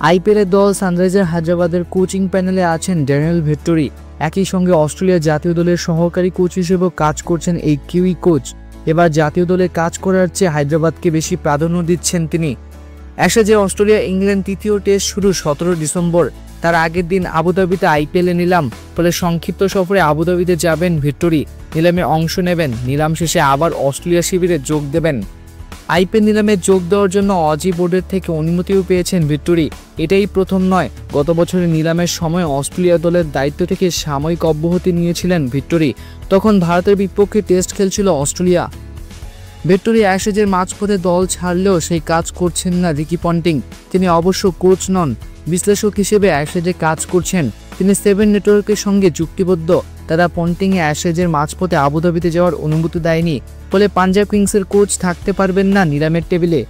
আইপিএলের দল সানরাইজার হায়দ্রাবাদের কোচিং প্যানেলে আছেন ড্যানিয়েল ভেট্টোরি। একই সঙ্গে অস্ট্রেলিয়ার জাতীয় দলের সহকারী কোচ হিসেবেও কাজ করছেন এই কিউই কোচ। এবার জাতীয় দলে কাজ করার চেয়ে হায়দ্রাবাদকে বেশি প্রাধান্য দিচ্ছেন তিনি। অ্যাশেজে অস্ট্রেলিয়া ইংল্যান্ড তৃতীয় টেস্ট শুরু 17 ডিসেম্বর। তার আগের দিন আবুধাবিতে আইপিএলে নিলাম, ফলে সংক্ষিপ্ত সফরে আবুধাবিতে যাবেন ভেট্টোরি, নিলামে অংশ নেবেন, নিলাম শেষে আবার অস্ট্রেলিয়া শিবিরে যোগ দেবেন। আইপিএল নিলামে যোগ দেওয়ার জন্য অজি বোর্ডের থেকে অনুমতিও পেয়েছেন ভেট্টোরি। এটাই প্রথম নয়, গত বছরের নিলামের সময় অস্ট্রেলিয়া দলের দায়িত্ব থেকে সাময়িক অব্যাহতি নিয়েছিলেন ভেট্টোরি। তখন ভারতের বিপক্ষে টেস্ট খেলছিল অস্ট্রেলিয়া। ভেট্টোরি অ্যাশেজের মাঝপথে দল ছাড়লেও সেই কাজ করছেন না রিকি পন্টিং। তিনি অবশ্য কোচ নন, বিশ্লেষক হিসেবে অ্যাশেজে কাজ করছেন। তিনি 7 নেটওয়ার্কের সঙ্গে চুক্তিবদ্ধ। তারা পন্টিংয়ে অ্যাশেজের মাঝপথে আবুধাবিতে যাওয়ার অনুমতি দেয়নি, ফলে পাঞ্জাব কিংসের কোচ থাকতে পারবেন না নিলামের টেবিলে।